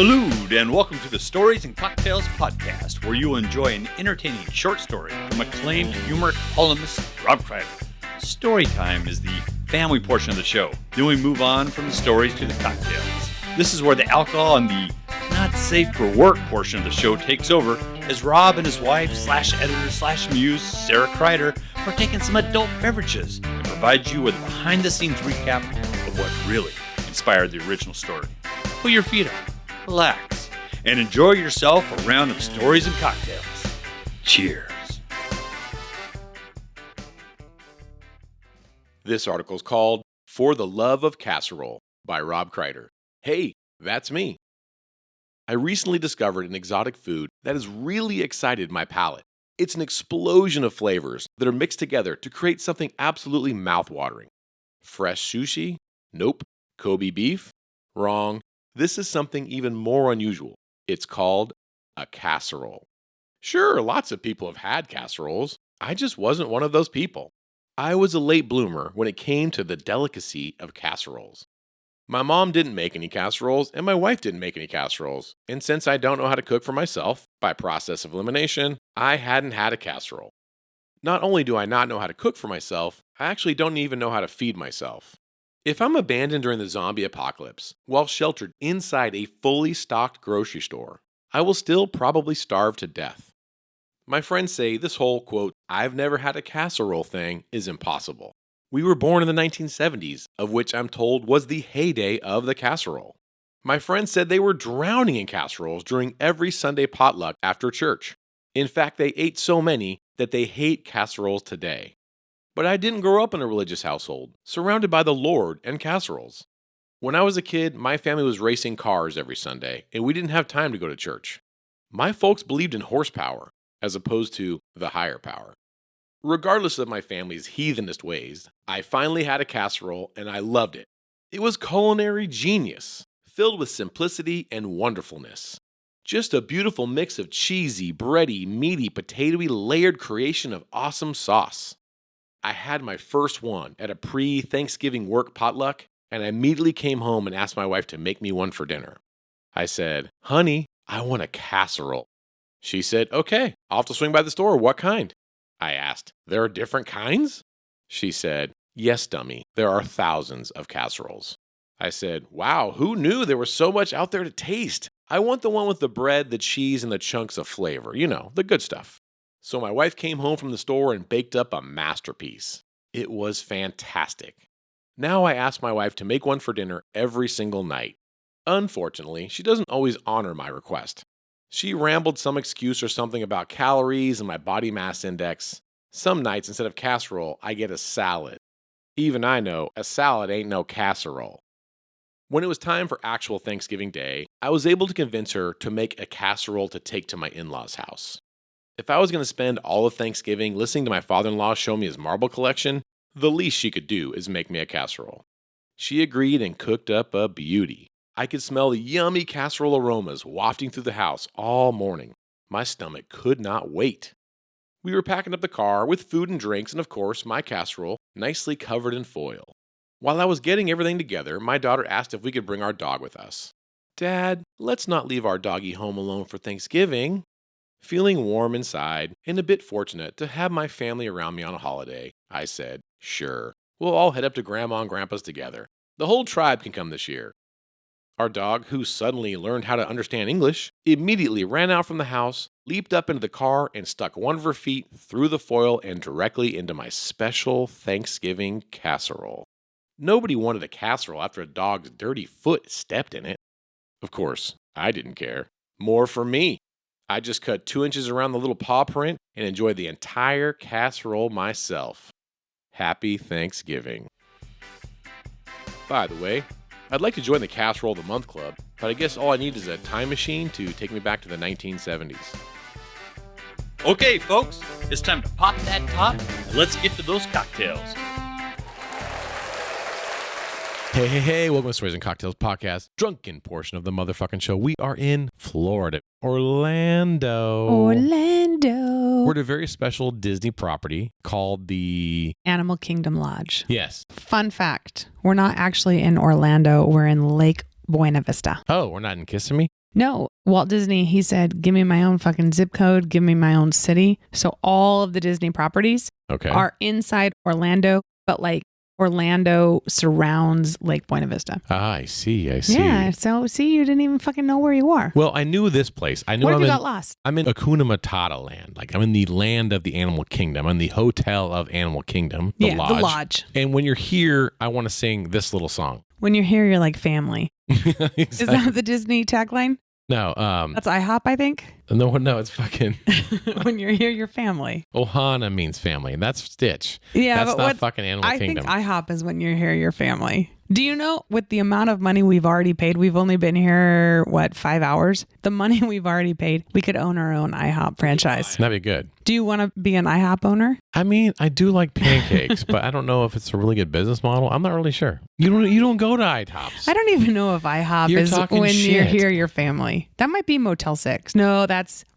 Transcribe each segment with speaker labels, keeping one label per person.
Speaker 1: Salute and welcome to the Stories and Cocktails podcast, where you'll enjoy an entertaining short story from acclaimed humor columnist Rob Kreider. Story time is the family portion of the show. Then we move on from the stories to the cocktails. This is where the alcohol and the not safe for work portion of the show takes over, as Rob and his wife /editor /muse Sara Kreider are taking some adult beverages and provide you with a behind the scenes recap of what really inspired the original story. Put your feet up, relax, and enjoy yourself a round of stories and cocktails. Cheers.
Speaker 2: This article is called For the Love of Casserole by Rob Kreider. Hey, that's me. I recently discovered an exotic food that has really excited my palate. It's an explosion of flavors that are mixed together to create something absolutely mouthwatering. Fresh sushi? Nope. Kobe beef? Wrong. This is something even more unusual. It's called a casserole. Sure, lots of people have had casseroles. I just wasn't one of those people. I was a late bloomer when it came to the delicacy of casseroles. My mom didn't make any casseroles, and my wife didn't make any casseroles. And since I don't know how to cook for myself, by process of elimination, I hadn't had a casserole. Not only do I not know how to cook for myself, I actually don't even know how to feed myself. If I'm abandoned during the zombie apocalypse, while sheltered inside a fully stocked grocery store, I will still probably starve to death. My friends say this whole, quote, I've never had a casserole thing is impossible. We were born in the 1970s, of which I'm told was the heyday of the casserole. My friends said they were drowning in casseroles during every Sunday potluck after church. In fact, they ate so many that they hate casseroles today. But I didn't grow up in a religious household, surrounded by the Lord and casseroles. When I was a kid, my family was racing cars every Sunday, and we didn't have time to go to church. My folks believed in horsepower, as opposed to the higher power. Regardless of my family's heathenist ways, I finally had a casserole and I loved it. It was culinary genius, filled with simplicity and wonderfulness. Just a beautiful mix of cheesy, bready, meaty, potatoey, layered creation of awesome sauce. I had my first one at a pre-Thanksgiving work potluck, and I immediately came home and asked my wife to make me one for dinner. I said, honey, I want a casserole. She said, okay, I'll have to swing by the store. What kind? I asked, there are different kinds? She said, yes, dummy, there are thousands of casseroles. I said, wow, who knew there was so much out there to taste? I want the one with the bread, the cheese, and the chunks of flavor. You know, the good stuff. So my wife came home from the store and baked up a masterpiece. It was fantastic. Now I ask my wife to make one for dinner every single night. Unfortunately, she doesn't always honor my request. She rambled some excuse or something about calories and my body mass index. Some nights, instead of casserole, I get a salad. Even I know a salad ain't no casserole. When it was time for actual Thanksgiving Day, I was able to convince her to make a casserole to take to my in-laws' house. If I was going to spend all of Thanksgiving listening to my father-in-law show me his marble collection, the least she could do is make me a casserole. She agreed and cooked up a beauty. I could smell the yummy casserole aromas wafting through the house all morning. My stomach could not wait. We were packing up the car with food and drinks and, of course, my casserole, nicely covered in foil. While I was getting everything together, my daughter asked if we could bring our dog with us. Dad, let's not leave our doggy home alone for Thanksgiving. Feeling warm inside and a bit fortunate to have my family around me on a holiday, I said, sure, we'll all head up to Grandma and Grandpa's together. The whole tribe can come this year. Our dog, who suddenly learned how to understand English, immediately ran out from the house, leaped up into the car, and stuck one of her feet through the foil and directly into my special Thanksgiving casserole. Nobody wanted a casserole after a dog's dirty foot stepped in it. Of course, I didn't care. More for me. I just cut 2 inches around the little paw print and enjoyed the entire casserole myself. Happy Thanksgiving. By the way, I'd like to join the Casserole of the Month Club, but I guess all I need is a time machine to take me back to the 1970s.
Speaker 1: Okay, folks, it's time to pop that top and let's get to those cocktails.
Speaker 2: Hey, welcome to Stories and Cocktails podcast, drunken portion of the motherfucking show. We are in Florida, Orlando. We're at a very special Disney property called the
Speaker 3: Animal Kingdom Lodge.
Speaker 2: Yes.
Speaker 3: Fun fact, we're not actually in Orlando, we're in Lake Buena Vista.
Speaker 2: Oh, we're not in Kissimmee?
Speaker 3: No, Walt Disney, he said, give me my own fucking zip code, give me my own city. So all of the Disney properties are inside Orlando, but like Orlando surrounds Lake Buena Vista.
Speaker 2: Ah, I see.
Speaker 3: Yeah, so see, you didn't even fucking know where you are.
Speaker 2: Well, I knew this place. I knew
Speaker 3: Where have you got lost?
Speaker 2: I'm in Hakuna Matata land. Like I'm in the land of the animal kingdom. I'm in the hotel of Animal Kingdom, the lodge.
Speaker 3: The lodge.
Speaker 2: And when you're here, I want to sing this little song.
Speaker 3: When you're here, you're like family.
Speaker 2: Exactly.
Speaker 3: Is that the Disney tagline?
Speaker 2: No.
Speaker 3: That's IHOP, I think.
Speaker 2: No, it's fucking...
Speaker 3: When you're here, you're family.
Speaker 2: Ohana means family, and that's Stitch.
Speaker 3: Yeah,
Speaker 2: that's not fucking Animal Kingdom.
Speaker 3: I think IHOP is when you're here, you're family. Do you know, with the amount of money we've already paid, we've only been here, 5 hours? The money we've already paid, we could own our own IHOP franchise.
Speaker 2: That'd be good.
Speaker 3: Do you want to be an IHOP owner?
Speaker 2: I mean, I do like pancakes, but I don't know if it's a really good business model. I'm not really sure. You don't go to IHOPs.
Speaker 3: I don't even know if IHOP is when you're here, your family. That might be Motel 6. No,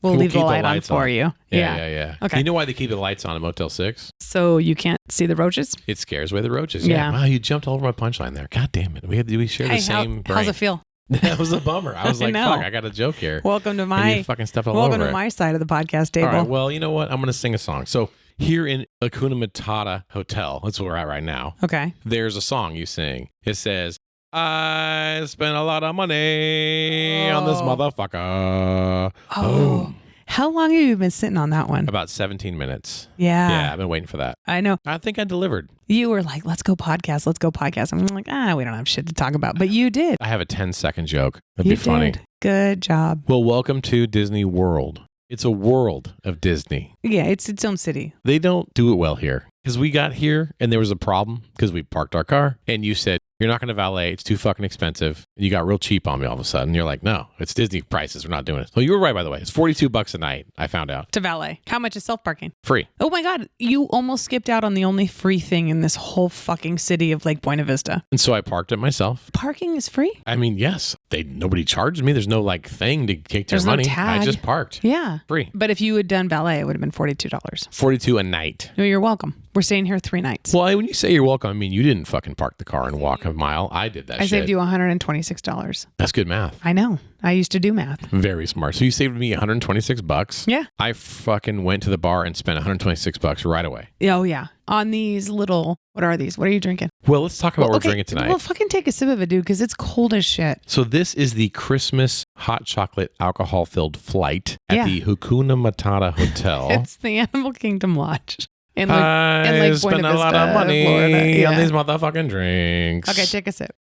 Speaker 3: we'll leave the light on for you.
Speaker 2: Yeah.
Speaker 3: Okay.
Speaker 2: You know why they keep the lights on in Motel 6?
Speaker 3: So you can't see the roaches?
Speaker 2: It scares away the roaches.
Speaker 3: Yeah.
Speaker 2: Wow, you jumped all over my punchline there. God damn it. We share the same brain.
Speaker 3: How's it feel?
Speaker 2: That was a bummer. I was like, fuck, I got a joke here.
Speaker 3: Welcome to
Speaker 2: my
Speaker 3: side of the podcast table.
Speaker 2: All right, well, you know what? I'm going to sing a song. So here in Hakuna Matata Hotel, that's where we're at right now.
Speaker 3: Okay.
Speaker 2: There's a song you sing. It says, I spent a lot of money on this motherfucker.
Speaker 3: Oh. How long have you been sitting on that one?
Speaker 2: About 17 minutes.
Speaker 3: Yeah.
Speaker 2: Yeah, I've been waiting for that.
Speaker 3: I know.
Speaker 2: I think I delivered.
Speaker 3: You were like, let's go podcast. I'm like, we don't have shit to talk about. But you did.
Speaker 2: I have a 10-second joke. That'd be funny.
Speaker 3: Did. Good job.
Speaker 2: Well, welcome to Disney World. It's a world of Disney.
Speaker 3: Yeah, it's its own city.
Speaker 2: They don't do it well here. Because we got here and there was a problem because we parked our car and you said, you're not going to valet. It's too fucking expensive. You got real cheap on me all of a sudden. You're like, no, it's Disney prices. We're not doing it. Well, you were right, by the way. It's $42 a night, I found out.
Speaker 3: To valet. How much is self-parking?
Speaker 2: Free.
Speaker 3: Oh my God. You almost skipped out on the only free thing in this whole fucking city of Lake Buena Vista.
Speaker 2: And so I parked it myself.
Speaker 3: Parking is free?
Speaker 2: I mean, yes. Nobody charged me. There's no thing to take their money.
Speaker 3: No tag.
Speaker 2: I just parked.
Speaker 3: Yeah.
Speaker 2: Free.
Speaker 3: But if you had done valet, it would have been $42.
Speaker 2: $42 a night.
Speaker 3: No, you're welcome. We're staying here 3 nights.
Speaker 2: Well, when you say you're welcome, I mean, you didn't fucking park the car and walk a mile. I did that shit.
Speaker 3: I saved you $126.
Speaker 2: That's good math.
Speaker 3: I know. I used to do math.
Speaker 2: Very smart. So you saved me $126.
Speaker 3: Yeah.
Speaker 2: I fucking went to the bar and spent $126 right away.
Speaker 3: Oh, yeah. On these little, what are these? What are you drinking?
Speaker 2: Well, let's talk about what we're drinking tonight.
Speaker 3: Well, fucking take a sip of it, dude, because it's cold as shit.
Speaker 2: So this is the Christmas hot chocolate alcohol-filled flight at the Hakuna Matata Hotel.
Speaker 3: It's the Animal Kingdom Lodge.
Speaker 2: I spent a lot of money on these motherfucking drinks.
Speaker 3: Okay, take a sip.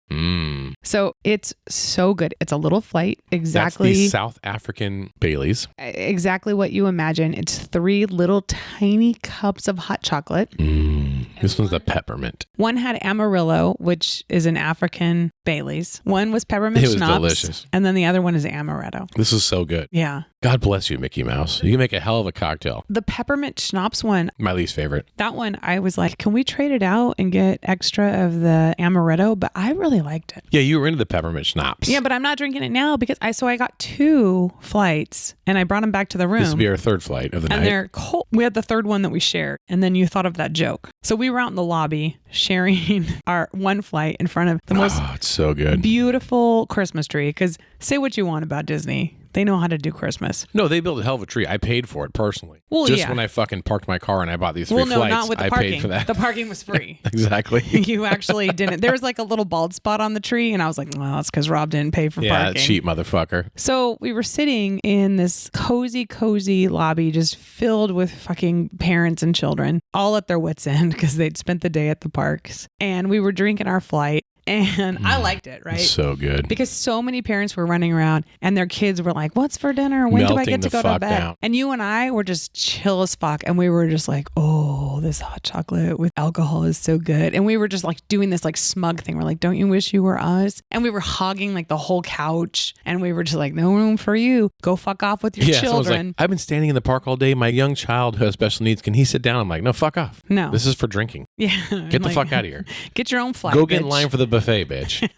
Speaker 3: So it's so good. It's a little flight. Exactly.
Speaker 2: That's the South African Baileys.
Speaker 3: Exactly what you imagine. It's 3 little tiny cups of hot chocolate.
Speaker 2: This one's the peppermint.
Speaker 3: One had Amarillo, which is an African Baileys. One was peppermint schnapps. It was delicious. And then the other one is amaretto.
Speaker 2: This is so good.
Speaker 3: Yeah.
Speaker 2: God bless you, Mickey Mouse. You can make a hell of a cocktail.
Speaker 3: The peppermint schnapps one.
Speaker 2: My least favorite.
Speaker 3: That one, I was like, can we trade it out and get extra of the amaretto? But I really liked it.
Speaker 2: Yeah, you were into the peppermint schnapps.
Speaker 3: Yeah, but I'm not drinking it now because I got 2 flights and I brought them back to the room.
Speaker 2: This will be our 3rd flight of the night.
Speaker 3: And they're cold. We had the 3rd one that we shared. And then you thought of that joke. So we were out in the lobby sharing our one flight in front of the most
Speaker 2: it's so good.
Speaker 3: Beautiful Christmas tree. Because say what you want about Disney. They know how to do Christmas.
Speaker 2: No, they built a hell of a tree. I paid for it personally.
Speaker 3: Well,
Speaker 2: just when I fucking parked my car and I bought these 3 flights,
Speaker 3: not with the
Speaker 2: parking. I paid for that.
Speaker 3: The parking was free.
Speaker 2: Exactly.
Speaker 3: You actually didn't. There was like a little bald spot on the tree, and I was like, well, that's because Rob didn't pay for parking.
Speaker 2: Yeah, cheap motherfucker.
Speaker 3: So we were sitting in this cozy lobby, just filled with fucking parents and children, all at their wits' end because they'd spent the day at the parks. And we were drinking our flight. And I liked it, right?
Speaker 2: So good.
Speaker 3: Because so many parents were running around and their kids were like, what's for dinner? When do I get to go to bed? Down. And you and I were just chill as fuck. And we were just like, oh, this hot chocolate with alcohol is so good. And we were just like doing this like smug thing. We're like, don't you wish you were us? And we were hogging like the whole couch. And we were just like, no room for you. Go fuck off with your children.
Speaker 2: Like, I've been standing in the park all day. My young child who has special needs, can he sit down? I'm like, no, fuck off.
Speaker 3: No.
Speaker 2: This is for drinking.
Speaker 3: Yeah.
Speaker 2: Get the fuck out of here.
Speaker 3: Get your own flight.
Speaker 2: Go get in line for the buffet, bitch.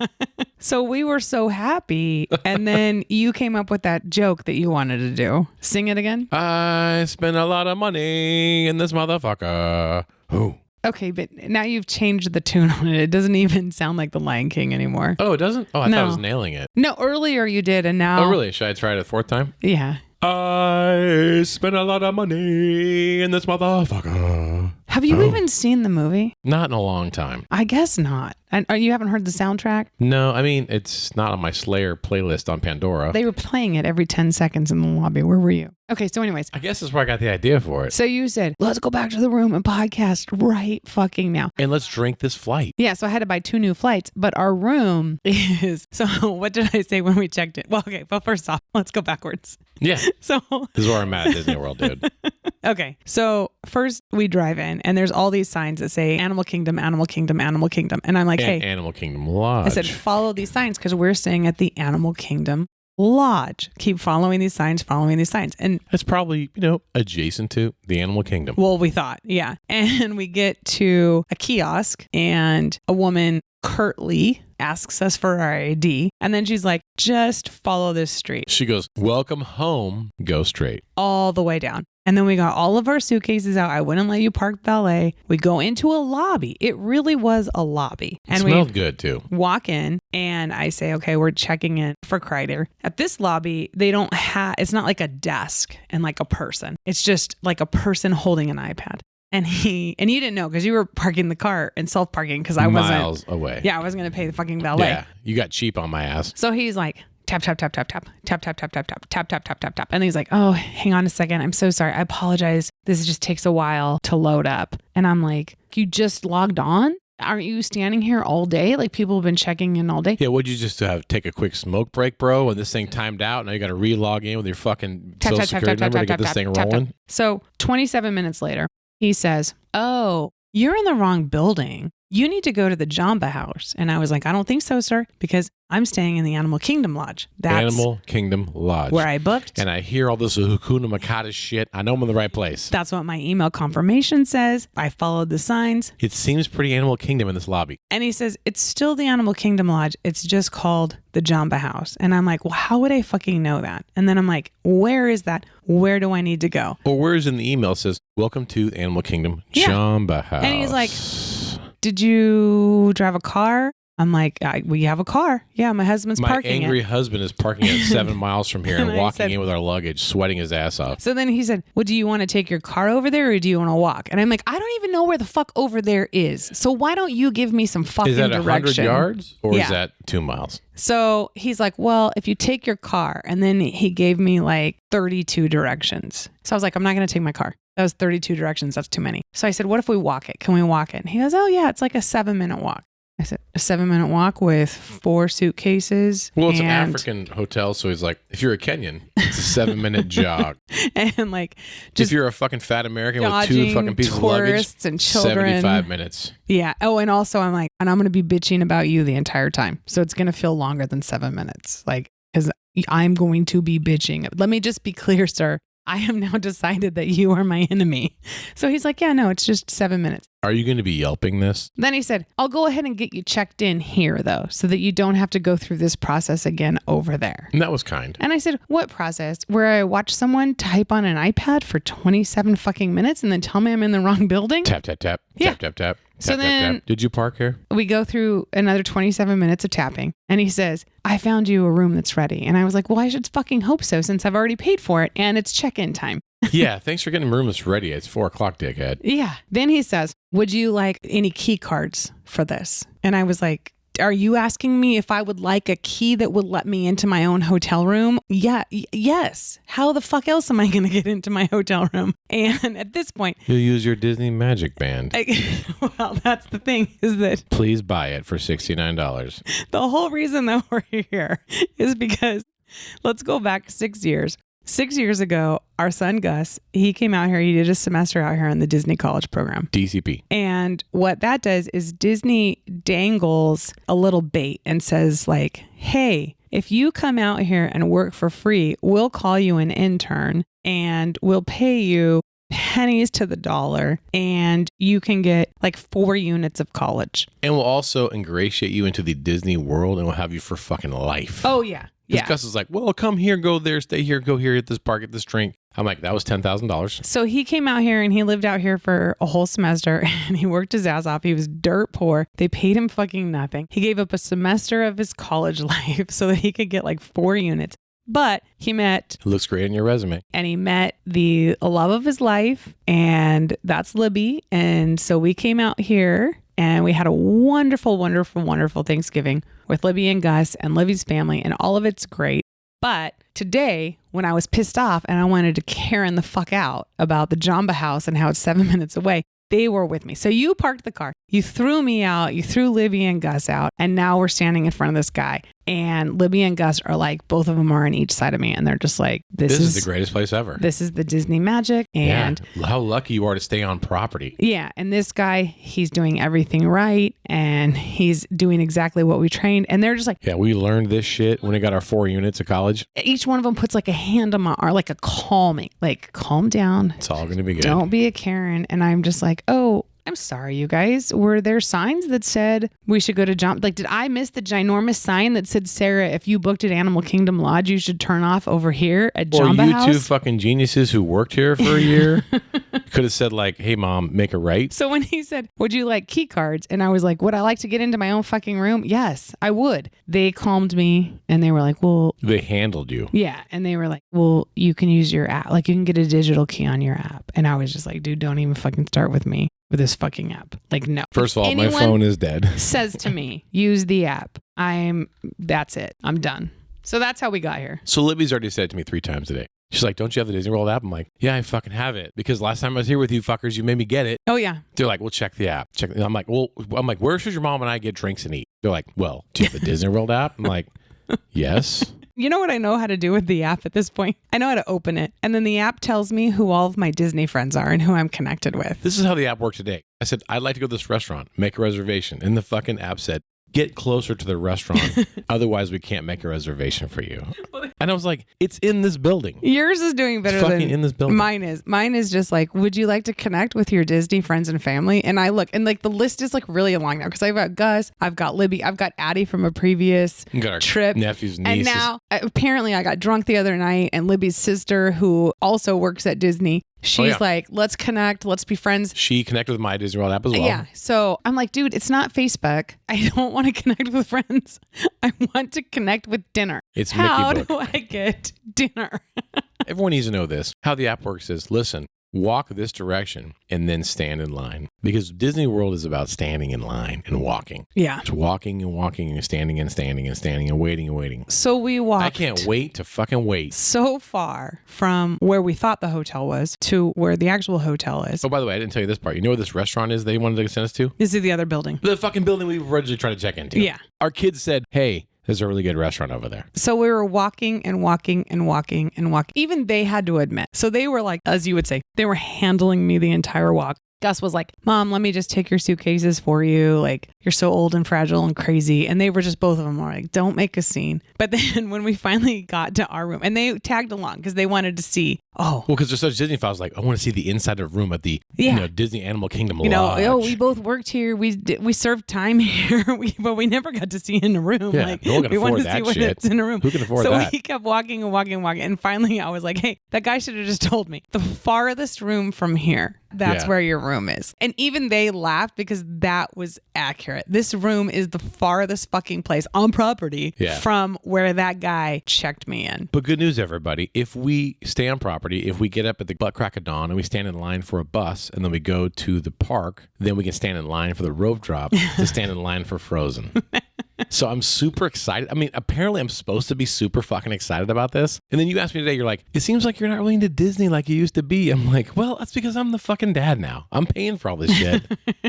Speaker 3: So we were so happy. And then you came up with that joke that you wanted to do. Sing it again.
Speaker 2: I spent a lot of money in this motherfucker. Ooh.
Speaker 3: Okay, but now you've changed the tune on it. It doesn't even sound like the Lion King anymore.
Speaker 2: Oh, it doesn't? Oh, I thought I was nailing it.
Speaker 3: No, earlier you did, and now...
Speaker 2: Oh, really? Should I try it a fourth time?
Speaker 3: Yeah.
Speaker 2: I spent a lot of money in this motherfucker.
Speaker 3: Have you even seen the movie?
Speaker 2: Not in a long time.
Speaker 3: I guess not. And you haven't heard the soundtrack?
Speaker 2: No, I mean, it's not on my Slayer playlist on Pandora.
Speaker 3: They were playing it every 10 seconds in the lobby. Where were you? Okay, so anyways.
Speaker 2: I guess that's where I got the idea for it.
Speaker 3: So you said, let's go back to the room and podcast right fucking now.
Speaker 2: And let's drink this flight.
Speaker 3: Yeah, so I had to buy 2 new flights, but our room is... So what did I say when we checked it? Well, okay, well, first off, let's go backwards.
Speaker 2: Yeah.
Speaker 3: So
Speaker 2: this is where I'm at Disney World, dude.
Speaker 3: Okay, so first we drive in and there's all these signs that say Animal Kingdom, Animal Kingdom, Animal Kingdom. And I'm like, hey.
Speaker 2: Animal Kingdom Lodge.
Speaker 3: I said, follow these signs because we're staying at the Animal Kingdom Lodge. Keep following these signs. And
Speaker 2: it's probably, adjacent to the Animal Kingdom.
Speaker 3: Well, we thought, yeah. And we get to a kiosk and a woman curtly asks us for our ID. And then she's like, just follow this street.
Speaker 2: She goes, welcome home, go straight.
Speaker 3: All the way down. And then we got all of our suitcases out. I wouldn't let you park valet. We go into a lobby. It really was a lobby. And
Speaker 2: it smelled good too.
Speaker 3: Walk in and I say, okay, we're checking in for Kreider. At this lobby, they don't have, it's not like a desk and like a person. It's just like a person holding an iPad. And you didn't know because you were parking the car and self-parking because I wasn't.
Speaker 2: Miles away.
Speaker 3: Yeah, I wasn't going to pay the fucking valet.
Speaker 2: Yeah, you got cheap on my ass.
Speaker 3: So he's like, tap, tap, tap, tap, tap, tap, tap, tap, tap, tap, tap, tap, tap, tap, tap. And he's like, oh, hang on a second. I'm so sorry. I apologize. This just takes a while to load up. And I'm like, you just logged on? Aren't you standing here all day? Like people have been checking in all day.
Speaker 2: Yeah, would you just take a quick smoke break, bro? And this thing timed out. Now you got to re-log in with your fucking social security number to get this thing rolling.
Speaker 3: So 27 minutes later, he says, oh, you're in the wrong building. You need to go to the Jamba House. And I was like, I don't think so, sir, because I'm staying in the Animal Kingdom Lodge. That's
Speaker 2: Animal Kingdom Lodge.
Speaker 3: Where I booked.
Speaker 2: And I hear all this Hakuna Matata shit. I know I'm in the right place.
Speaker 3: That's what my email confirmation says. I followed the signs.
Speaker 2: It seems pretty Animal Kingdom in this lobby.
Speaker 3: And he says, it's still the Animal Kingdom Lodge. It's just called the Jamba House. And I'm like, well, how would I fucking know that? And then I'm like, where is that? Where do I need to go?
Speaker 2: Or where's in the email it says, welcome to Animal Kingdom Jamba House.
Speaker 3: And he's like, did you drive a car? I'm like, we have a car. Yeah, my husband's parking it.
Speaker 2: My angry husband is parking it 7 miles from here and walking in with our luggage, sweating his ass off.
Speaker 3: So then he said, well, do you want to take your car over there or do you want to walk? And I'm like, I don't even know where the fuck over there is. So why don't you give me some fucking direction?
Speaker 2: Is that 100 yards or is that 2 miles?
Speaker 3: So he's like, well, if you take your car, and then he gave me like 32 directions. So I was like, I'm not going to take my car. That was 32 directions. That's too many. So I said, what if we walk it? Can we walk it? And he goes, oh yeah, it's like a 7-minute walk. I said, a 7-minute walk with 4 suitcases.
Speaker 2: Well, it's an African hotel. So he's like, if you're a Kenyan, it's a 7-minute jog.
Speaker 3: And like, just
Speaker 2: if you're a fucking fat American with 2 fucking pieces of luggage,
Speaker 3: and children,
Speaker 2: 75 minutes.
Speaker 3: Yeah. Oh, and also I'm like, and I'm going to be bitching about you the entire time. So it's going to feel longer than 7 minutes. Like, because I'm going to be bitching. Let me just be clear, sir. I have now decided that you are my enemy. So he's like, yeah, no, it's just 7 minutes.
Speaker 2: Are you going to be yelping this?
Speaker 3: Then he said, I'll go ahead and get you checked in here, though, so that you don't have to go through this process again over there.
Speaker 2: And that was kind.
Speaker 3: And I said, what process? Where I watch someone type on an iPad for 27 fucking minutes and then tell me I'm in the wrong building?
Speaker 2: Tap, tap, tap.
Speaker 3: Yeah.
Speaker 2: Tap, tap, tap.
Speaker 3: So
Speaker 2: tap,
Speaker 3: then
Speaker 2: tap, tap. Did you park here?
Speaker 3: We go through another 27 minutes of tapping. And he says, I found you a room that's ready. And I was like, well, I should fucking hope so since I've already paid for it and it's check-in time.
Speaker 2: Yeah, thanks for getting a room that's ready. It's 4 o'clock, dickhead.
Speaker 3: Yeah. Then he says, would you like any key cards for this? And I was like, are you asking me if I would like a key that would let me into my own hotel room? Yeah. Yes. How the fuck else am I going to get into my hotel room? And at this point,
Speaker 2: you'll use your Disney Magic Band.
Speaker 3: Well, that's the thing is that
Speaker 2: please buy it for $69.
Speaker 3: The whole reason that we're here is because let's go back 6 years. 6 years ago, our son Gus, he came out here. He did a semester out here on the Disney College program.
Speaker 2: DCP.
Speaker 3: And what that does is Disney dangles a little bait and says like, hey, if you come out here and work for free, we'll call you an intern and we'll pay you pennies to the dollar, and you can get like 4 units of college.
Speaker 2: And we'll also ingratiate you into the Disney World, and we'll have you for fucking life.
Speaker 3: Oh, yeah. Yeah.
Speaker 2: Gus is like, well, come here, go there, stay here, go here, at this park, at this drink. I'm like, that was $10,000.
Speaker 3: So he came out here and he lived out here for a whole semester and he worked his ass off. He was dirt poor. They paid him fucking nothing. He gave up a semester of his college life so that he could get like 4 units. But he met...
Speaker 2: It looks great on your resume.
Speaker 3: And he met the love of his life, and that's Libby. And so we came out here and we had a wonderful, wonderful, wonderful Thanksgiving with Libby and Gus and Libby's family, and all of it's great. But today, when I was pissed off and I wanted to Karen the fuck out about the Jamba House and how it's 7 minutes away, they were with me. So you parked the car, you threw me out, you threw Libby and Gus out, and now we're standing in front of this guy. And Libby and Gus are like, both of them are on each side of me, and they're just like, this is
Speaker 2: the greatest place ever.
Speaker 3: This is the Disney magic. And
Speaker 2: how lucky you are to stay on property.
Speaker 3: Yeah. And this guy, he's doing everything right, and he's doing exactly what we trained. And they're just like,
Speaker 2: yeah, we learned this shit when we got our 4 units of college.
Speaker 3: Each one of them puts like a hand on my arm, like a calming, like calm down.
Speaker 2: It's all going to be good.
Speaker 3: Don't be a Karen. And I'm just like, oh, I'm sorry, you guys. Were there signs that said we should go to Jump? Like, did I miss the ginormous sign that said, Sarah, if you booked at Animal Kingdom Lodge, you should turn off over here at Jamba House?
Speaker 2: Or you two fucking geniuses who worked here for a year could have said like, hey, Mom, make a right.
Speaker 3: So when he said, would you like key cards? And I was like, would I like to get into my own fucking room? Yes, I would. They calmed me and they were like, well.
Speaker 2: They handled you.
Speaker 3: Yeah. And they were like, well, you can use your app. Like, you can get a digital key on your app. And I was just like, dude, don't even fucking start with me with this fucking app. Like, no.
Speaker 2: First of all, my phone is dead.
Speaker 3: Says to me, use the app. That's it. I'm done. So that's how we got here.
Speaker 2: So Libby's already said it to me 3 times today. She's like, don't you have the Disney World app? I'm like, yeah, I fucking have it. Because last time I was here with you fuckers, you made me get it.
Speaker 3: Oh, yeah.
Speaker 2: They're like, well, check the app. I'm like, where should your mom and I get drinks and eat? They're like, well, do you have the Disney World app? I'm like, yes.
Speaker 3: You know what I know how to do with the app at this point? I know how to open it. And then the app tells me who all of my Disney friends are and who I'm connected with.
Speaker 2: This is how the app worked today. I said, I'd like to go to this restaurant, make a reservation. And the fucking app said, get closer to the restaurant. Otherwise, we can't make a reservation for you. And I was like, it's in this building.
Speaker 3: Yours is doing better
Speaker 2: it's
Speaker 3: than
Speaker 2: in this building.
Speaker 3: Mine is. Mine is just like, would you like to connect with your Disney friends and family? And I look, and like the list is like really long now because I've got Gus, I've got Libby, I've got Addie from a previous trip.
Speaker 2: Nephews, nieces.
Speaker 3: And now, apparently I got drunk the other night, and Libby's sister, who also works at Disney, she's like, let's connect, let's be friends.
Speaker 2: She connected with my Disney World app as well.
Speaker 3: Yeah. So I'm like, dude, it's not Facebook. I don't want to connect with friends. I want to connect with dinner.
Speaker 2: It's
Speaker 3: How
Speaker 2: Mickey Book.
Speaker 3: do I get dinner?
Speaker 2: Everyone needs to know this. How the app works is, listen, walk this direction and then stand in line. Because Disney World is about standing in line and walking.
Speaker 3: Yeah.
Speaker 2: It's walking and walking and standing and standing and standing and waiting and waiting.
Speaker 3: So we walked.
Speaker 2: I can't wait to fucking wait.
Speaker 3: So far from where we thought the hotel was to where the actual hotel is.
Speaker 2: Oh, by the way, I didn't tell you this part. You know where this restaurant is they wanted to send us to?
Speaker 3: This is the other building.
Speaker 2: The fucking building we originally tried to check into.
Speaker 3: Yeah.
Speaker 2: Our kids said, hey, there's a really good restaurant over there.
Speaker 3: So we were walking and walking and walking and walking. Even they had to admit. So they were like, as you would say, they were handling me the entire walk. Gus was like, Mom, let me just take your suitcases for you. Like, you're so old and fragile and crazy. And they were just, both of them were like, don't make a scene. But then when we finally got to our room, and they tagged along because they wanted to see,
Speaker 2: well, because they're such Disney fans, like, I want to see the inside of a room at the Disney Animal Kingdom Lodge.
Speaker 3: We both worked here. We served time here, but we never got to see in the room.
Speaker 2: Yeah,
Speaker 3: like,
Speaker 2: no one can
Speaker 3: we
Speaker 2: afford
Speaker 3: wanted to
Speaker 2: that
Speaker 3: see what
Speaker 2: shit.
Speaker 3: it's in a room.
Speaker 2: Who can afford
Speaker 3: that?
Speaker 2: So
Speaker 3: we kept walking and walking and walking. And finally I was like, hey, that guy should have just told me the farthest room from here, that's where your room is. And even they laughed because that was accurate. This room is the farthest fucking place on property from where that guy checked me in.
Speaker 2: But good news, everybody. If we stay on property, if we get up at the butt crack of dawn and we stand in line for a bus and then we go to the park, then we can stand in line for the rope drop to stand in line for Frozen. So I'm super excited. I mean, apparently I'm supposed to be super fucking excited about this. And then you asked me today, you're like, it seems like you're not really into Disney like you used to be. I'm like, well, that's because I'm the fucking dad now. I'm paying for all this shit.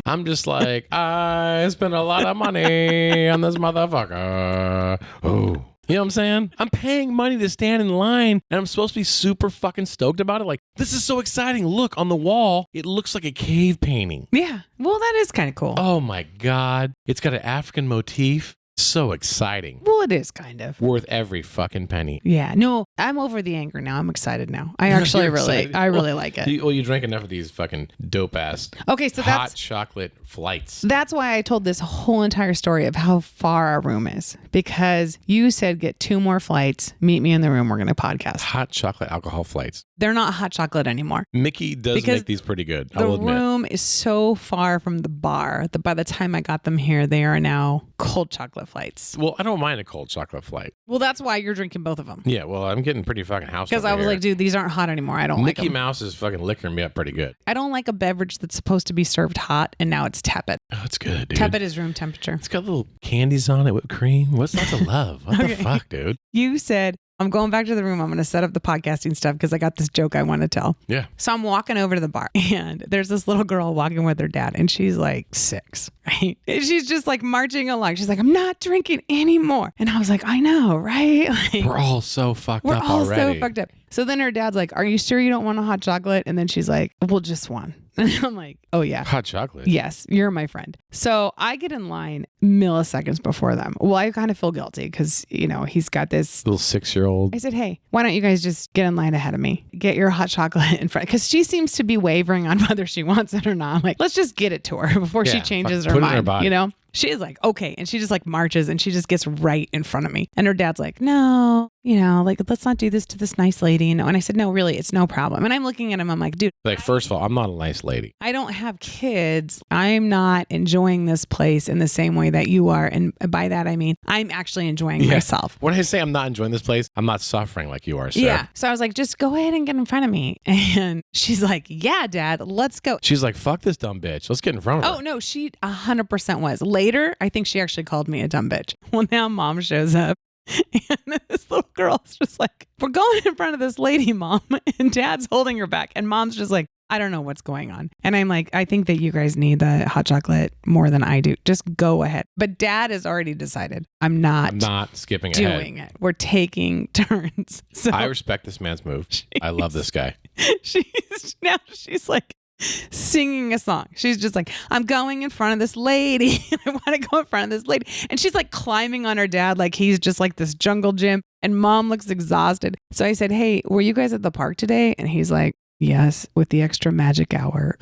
Speaker 2: I'm just like, I spent a lot of money on this motherfucker. Oh. You know what I'm saying? I'm paying money to stand in line and I'm supposed to be super fucking stoked about it. Like, this is so exciting. Look, on the wall, it looks like a cave painting.
Speaker 3: Yeah. Well, that is kind of cool.
Speaker 2: Oh my God. It's got an African motif. So exciting.
Speaker 3: Well, it is kind of.
Speaker 2: Worth every fucking penny.
Speaker 3: Yeah. No, I'm over the anger now. I'm excited now. I actually really like it.
Speaker 2: You drink enough of these fucking dope ass hot chocolate flights.
Speaker 3: That's why I told this whole entire story of how far our room is. Because you said get 2 more flights, meet me in the room, we're going to podcast.
Speaker 2: Hot chocolate alcohol flights.
Speaker 3: They're not hot chocolate anymore.
Speaker 2: Mickey does make these pretty good, I will admit.
Speaker 3: The room is so far from the bar that by the time I got them here, they are now cold chocolate flights.
Speaker 2: Well, I don't mind a cold chocolate flight.
Speaker 3: Well, that's why you're drinking both of them.
Speaker 2: Yeah, well, I'm getting pretty fucking house.
Speaker 3: Because I was like, dude, these aren't hot anymore. I don't like them.
Speaker 2: Mickey Mouse is fucking liquoring me up pretty good.
Speaker 3: I don't like a beverage that's supposed to be served hot and now it's tepid.
Speaker 2: Oh, it's good, dude.
Speaker 3: Tepid is room temperature.
Speaker 2: It's got little candies on it, whipped cream. What's not to love? What the fuck, dude?
Speaker 3: You said, I'm going back to the room. I'm going to set up the podcasting stuff because I got this joke I want to tell.
Speaker 2: Yeah.
Speaker 3: So I'm walking over to the bar and there's this little girl walking with her dad and she's like 6, right? And she's just like marching along. She's like, I'm not drinking anymore. And I was like, I know, right? Like,
Speaker 2: we're all so fucked up already.
Speaker 3: We're all so fucked up. So then her dad's like, are you sure you don't want a hot chocolate? And then she's like, well, just one. And I'm like, oh yeah.
Speaker 2: Hot chocolate?
Speaker 3: Yes, you're my friend. So I get in line milliseconds before them. Well, I kind of feel guilty because, he's got this
Speaker 2: little 6-year-old.
Speaker 3: I said, hey, why don't you guys just get in line ahead of me? Get your hot chocolate in front. Because she seems to be wavering on whether she wants it or not. I'm like, let's just get it to her before she changes her mind. Put it in her body. She is like, okay. And she just like marches and she just gets right in front of me. And her dad's like, no, like, let's not do this to this nice lady. And I said, no, really, it's no problem. And I'm looking at him. I'm like, dude.
Speaker 2: Like, first of all, I'm not a nice lady.
Speaker 3: I don't have kids. I'm not enjoying this place in the same way that you are. And by that, I mean, I'm actually enjoying myself.
Speaker 2: When I say I'm not enjoying this place, I'm not suffering like you are, sir.
Speaker 3: Yeah. So I was like, just go ahead and get in front of me. And she's like, yeah, Dad, let's go.
Speaker 2: She's like, fuck this dumb bitch. Let's get in front of her.
Speaker 3: Oh, no, she 100% was. Later, I think she actually called me a dumb bitch. Well, now Mom shows up. And this little girl's just like, we're going in front of this lady, Mom. And Dad's holding her back. And Mom's just like, I don't know what's going on. And I'm like, I think that you guys need the hot chocolate more than I do. Just go ahead. But Dad has already decided I'm not
Speaker 2: skipping
Speaker 3: doing it. We're taking turns. So
Speaker 2: I respect this man's move. I love this guy.
Speaker 3: She's like singing a song. She's just like, I'm going in front of this lady. I want to go in front of this lady. And she's like climbing on her dad like he's just like this jungle gym. And Mom looks exhausted. So I said, hey, were you guys at the park today? And he's like, yes, with the extra magic hour.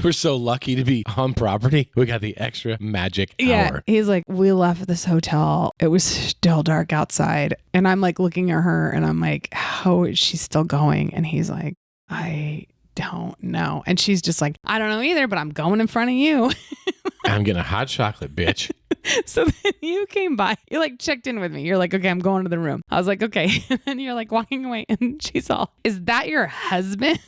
Speaker 2: We're so lucky to be on property. We got the extra magic hour.
Speaker 3: He's like, we left this hotel. It was still dark outside. And I'm like looking at her and I'm like, how is she still going? And he's like, I don't know. And she's just like, I don't know either, but I'm going in front of you.
Speaker 2: I'm getting a hot chocolate, bitch.
Speaker 3: So then you came by. You like checked in with me. You're like, okay, I'm going to the room. I was like, okay. And then you're like walking away and she's all, is that your husband?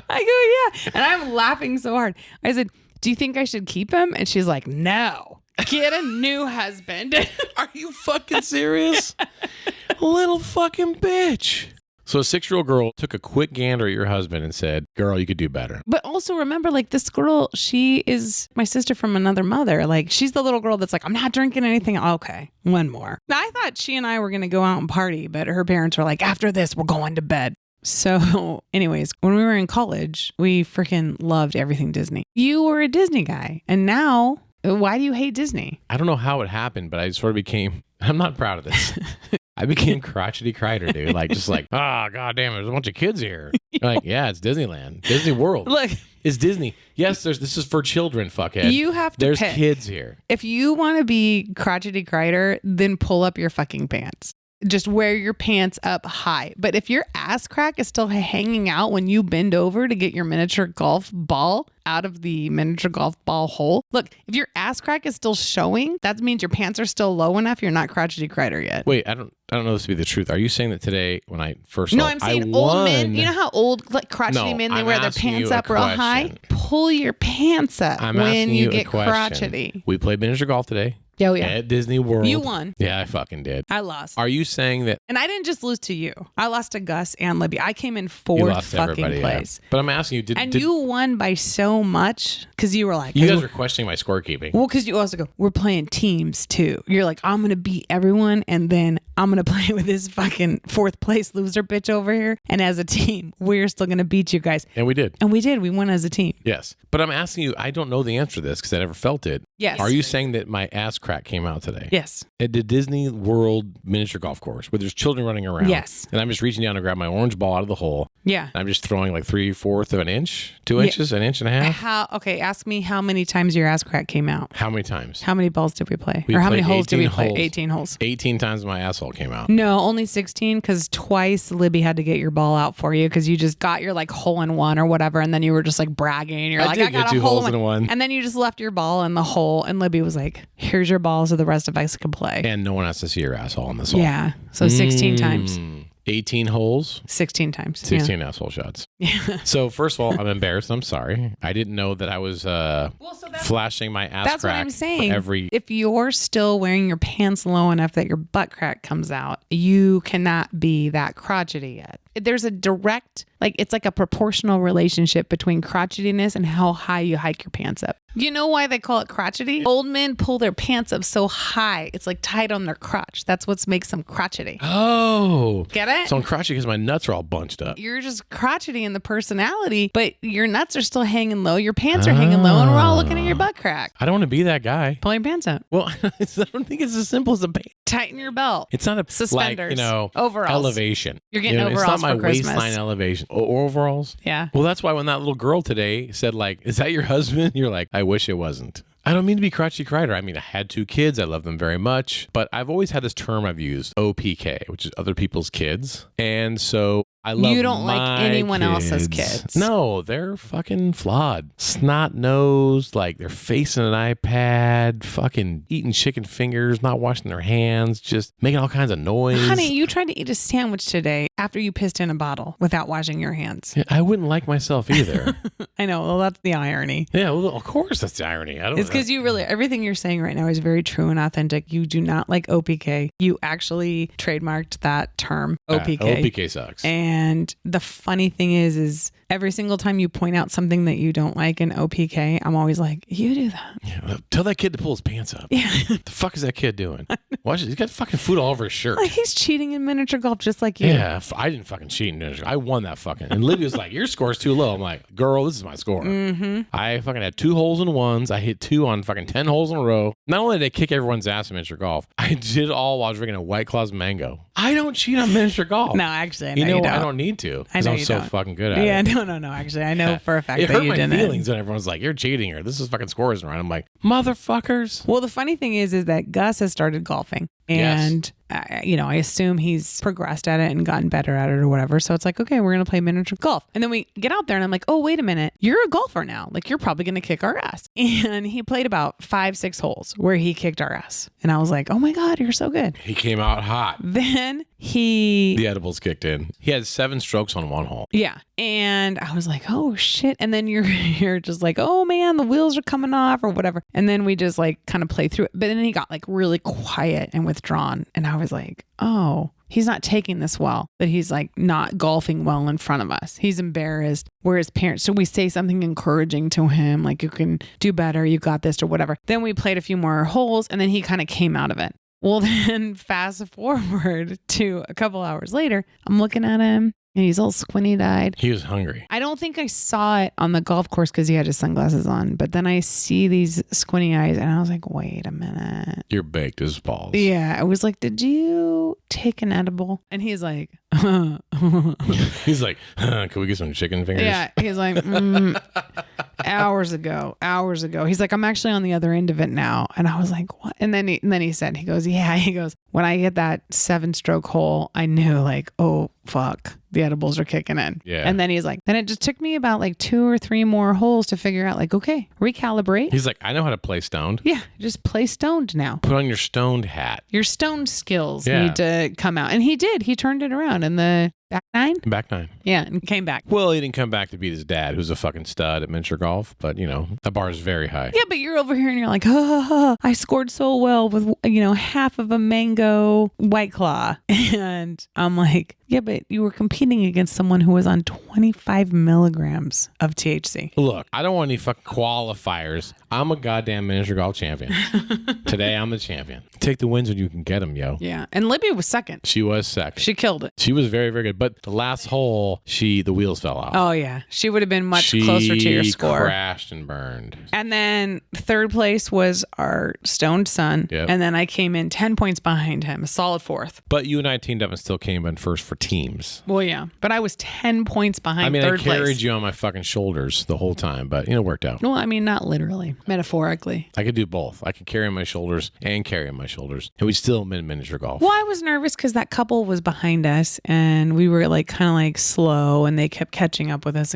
Speaker 3: I go, yeah. And I'm laughing so hard. I said, do you think I should keep him? And she's like, no. Get a new husband.
Speaker 2: Are you fucking serious? Little fucking bitch. So a 6-year-old girl took a quick gander at your husband and said, girl, you could do better.
Speaker 3: But also remember, like, this girl, she is my sister from another mother. Like, she's the little girl that's like, I'm not drinking anything. Okay, one more. I thought she and I were going to go out and party, but her parents were like, after this, we're going to bed. So anyways, when we were in college, we freaking loved everything Disney. You were a Disney guy. And now, why do you hate Disney?
Speaker 2: I don't know how it happened, but I sort of became, I'm not proud of this. I became crotchety crider, dude. Like, just like, goddamn, there's a bunch of kids here. You're like, yeah, it's Disneyland. Disney World.
Speaker 3: Look.
Speaker 2: It's Disney. Yes, this is for children, fuckhead.
Speaker 3: You have to
Speaker 2: There's
Speaker 3: pick.
Speaker 2: Kids here.
Speaker 3: If you want to be crotchety crider, then pull up your fucking pants. Just wear your pants up high. But if your ass crack is still hanging out when you bend over to get your miniature golf ball out of the miniature golf ball hole, look, if your ass crack is still showing, that means your pants are still low enough. You're not crotchety crider yet.
Speaker 2: Wait, I don't know this to be the truth. Are you saying that today when I first
Speaker 3: No, I'm saying old men. You know how old like crotchety men, they wear their pants up real high? Pull your pants up when you get crotchety.
Speaker 2: We played miniature golf today.
Speaker 3: Oh, yeah.
Speaker 2: At Disney World.
Speaker 3: You won.
Speaker 2: Yeah, I fucking did.
Speaker 3: I lost.
Speaker 2: Are you saying that?
Speaker 3: And I didn't just lose to you. I lost to Gus and Libby. I came in fourth fucking place.
Speaker 2: Yeah. But I'm asking you,
Speaker 3: you won by so much because you were like,
Speaker 2: you guys were questioning my scorekeeping.
Speaker 3: Well, because you also go, we're playing teams too. You're like, I'm going to beat everyone and then I'm going to play with this fucking fourth place loser bitch over here. And as a team, we're still going to beat you guys.
Speaker 2: And we did.
Speaker 3: And we did. We won as a team.
Speaker 2: Yes. But I'm asking you, I don't know the answer to this because I never felt it.
Speaker 3: Yes.
Speaker 2: Are you saying that my ass crack came out today?
Speaker 3: Yes.
Speaker 2: At the Disney World miniature golf course where there's children running around.
Speaker 3: Yes.
Speaker 2: And I'm just reaching down to grab my orange ball out of the hole.
Speaker 3: Yeah.
Speaker 2: And I'm just throwing like 3/4 of an inch, 2 inches, an inch and a half.
Speaker 3: Okay, ask me how many times your ass crack came out.
Speaker 2: How many times?
Speaker 3: How many balls did we play?
Speaker 2: We
Speaker 3: or how many
Speaker 2: played
Speaker 3: holes did we
Speaker 2: 18
Speaker 3: play?
Speaker 2: holes.
Speaker 3: 18 holes.
Speaker 2: 18 times my asshole came out.
Speaker 3: No, only 16 because twice Libby had to get your ball out for you because you just got your like hole in one or whatever, and then you were just like bragging. You're
Speaker 2: I
Speaker 3: like,
Speaker 2: did
Speaker 3: I got
Speaker 2: get
Speaker 3: a
Speaker 2: 2
Speaker 3: hole
Speaker 2: holes in one.
Speaker 3: And then you just left your ball in the hole, and Libby was like, here's your ball so the rest of us can play.
Speaker 2: And no one has to see your asshole in this hole.
Speaker 3: Yeah, so 16 times.
Speaker 2: 18 holes.
Speaker 3: 16 times.
Speaker 2: 16 asshole shots.
Speaker 3: Yeah.
Speaker 2: So first of all, I'm embarrassed. I'm sorry. I didn't know that I was flashing my ass
Speaker 3: That's
Speaker 2: crack.
Speaker 3: what I'm saying.
Speaker 2: Every
Speaker 3: If you're still wearing your pants low enough that your butt crack comes out, you cannot be that crotchety yet. There's a direct, like, it's like a proportional relationship between crotchetiness and how high you hike your pants up. You know why they call it crotchety? Old men pull their pants up so high, it's like tight on their crotch. That's what makes them crotchety.
Speaker 2: Oh.
Speaker 3: Get it?
Speaker 2: So I'm crotchety because my nuts are all bunched up.
Speaker 3: You're just crotchety in the personality, but your nuts are still hanging low. Your pants are hanging low, and we're all looking at your butt crack.
Speaker 2: I don't want to be that guy.
Speaker 3: Pull your pants up.
Speaker 2: Well, I don't think it's as simple as a pants.
Speaker 3: Tighten your belt.
Speaker 2: It's not a
Speaker 3: Suspenders.
Speaker 2: like,
Speaker 3: overalls.
Speaker 2: elevation.
Speaker 3: You're getting
Speaker 2: It's
Speaker 3: overalls
Speaker 2: not my
Speaker 3: for Christmas.
Speaker 2: waistline elevation. Overalls?
Speaker 3: Yeah.
Speaker 2: Well, that's why when that little girl today said, like, is that your husband? You're like, I wish it wasn't. I don't mean to be crotchety crider. I mean, I had 2 kids. I love them very much. But I've always had this term I've used, OPK, which is other people's kids. And so I love
Speaker 3: You don't like anyone else's kids.
Speaker 2: No, they're fucking flawed. Snot nosed, like they're facing an iPad, fucking eating chicken fingers, not washing their hands, just making all kinds of noise.
Speaker 3: Honey, you tried to eat a sandwich today after you pissed in a bottle without washing your hands.
Speaker 2: I wouldn't like myself either.
Speaker 3: I know. Well, that's the irony.
Speaker 2: Yeah, well, of course that's the irony.
Speaker 3: It's because you really, everything you're saying right now is very true and authentic. You do not like OPK. You actually trademarked that term, OPK.
Speaker 2: OPK sucks.
Speaker 3: And the funny thing is every single time you point out something that you don't like in OPK, I'm always like, you do that.
Speaker 2: Yeah, well, tell that kid to pull his pants up.
Speaker 3: Yeah.
Speaker 2: What the fuck is that kid doing? Watch it. He's got fucking food all over his shirt.
Speaker 3: Like, he's cheating in miniature golf just like you.
Speaker 2: Yeah, I didn't fucking cheat in miniature. I won that fucking. And Libby was like, your score's too low. I'm like, girl, this is my score.
Speaker 3: Mm-hmm.
Speaker 2: I fucking had 2 holes in ones. I hit 2 on fucking 10 holes in a row. Not only did I kick everyone's ass in miniature golf, I did it all while I was drinking a White Claw's mango. I don't cheat on miniature golf.
Speaker 3: No, actually, I know
Speaker 2: you know
Speaker 3: you
Speaker 2: what?
Speaker 3: don't.
Speaker 2: I don't need to.
Speaker 3: I know
Speaker 2: I'm
Speaker 3: you
Speaker 2: so
Speaker 3: don't.
Speaker 2: fucking good at
Speaker 3: Yeah,
Speaker 2: it.
Speaker 3: no. Actually, I know for a fact
Speaker 2: It
Speaker 3: that
Speaker 2: hurt
Speaker 3: you
Speaker 2: my
Speaker 3: didn't.
Speaker 2: feelings when everyone's like, you're cheating or this is fucking score isn't right. I'm like, motherfuckers.
Speaker 3: Well, the funny thing is that Gus has started golfing. And, I assume he's progressed at it and gotten better at it or whatever. So it's like, okay, we're going to play miniature golf. And then we get out there and I'm like, oh, wait a minute. You're a golfer now. Like, you're probably going to kick our ass. And he played about 5-6 holes where he kicked our ass. And I was like, oh my God, you're so good.
Speaker 2: He came out hot.
Speaker 3: Then the
Speaker 2: edibles kicked in. He had 7 strokes on 1 hole.
Speaker 3: Yeah. And I was like, oh shit. And then you're just like, oh man, the wheels are coming off or whatever. And then we just like kind of play through it. But then he got like really quiet and withdrawn. And I was like, oh, he's not taking this well, that he's like not golfing well in front of us. He's embarrassed. We're his parents. So we say something encouraging to him, like, you can do better, you got this or whatever. Then we played a few more holes and then he kind of came out of it. Well, then fast forward to a couple hours later, I'm looking at him and he's all squinty-eyed.
Speaker 2: He was hungry.
Speaker 3: I don't think I saw it on the golf course because he had his sunglasses on, but then I see these squinty eyes and I was like, wait a minute.
Speaker 2: You're baked as balls.
Speaker 3: Yeah. I was like, did you take an edible? And he's like,
Speaker 2: He's like, can we get some chicken fingers?
Speaker 3: yeah. He's like, hours ago. He's like, I'm actually on the other end of it now. And I was like, what? And then he said, he goes, when I hit that 7-stroke hole, I knew like, oh, fuck, the edibles are kicking in.
Speaker 2: Yeah.
Speaker 3: And then he's like, then it just took me about like 2 or 3 more holes to figure out like, okay, recalibrate.
Speaker 2: He's like, I know how to play stoned.
Speaker 3: Yeah. Just play stoned now.
Speaker 2: Put on your stoned hat.
Speaker 3: Your stoned skills need to come out. And he did. He turned it around in the back 9. Yeah. And came back.
Speaker 2: Well, he didn't come back to beat his dad, who's a fucking stud at miniature golf. But, the bar is very high.
Speaker 3: Yeah, but you're over here and you're like, I scored so well with, half of a mango White Claw. And I'm like, yeah, but you were competing against someone who was on 25 milligrams of THC.
Speaker 2: Look, I don't want any fucking qualifiers. I'm a goddamn miniature golf champion. Today, I'm the champion. Take the wins when you can get them, yo.
Speaker 3: Yeah. And Libby was second.
Speaker 2: She was second.
Speaker 3: She killed it.
Speaker 2: She was very, very good. But the last hole, the wheels fell off.
Speaker 3: Oh, yeah. She would have been much closer to your score.
Speaker 2: She crashed and burned.
Speaker 3: And then third place was our stoned son.
Speaker 2: Yep.
Speaker 3: And then I came in 10 points behind him, a solid fourth.
Speaker 2: But you and I teamed up and still came in first for teams.
Speaker 3: Well, yeah. But I was 10 points behind third place.
Speaker 2: I carried you on my fucking shoulders the whole time, but it worked out.
Speaker 3: No, I mean, not literally, metaphorically.
Speaker 2: I could do both. I could carry on my shoulders and carry on my shoulders. And we still win miniature golf.
Speaker 3: Well, I was nervous because that couple was behind us and we were like kind of like slow and they kept catching up with us.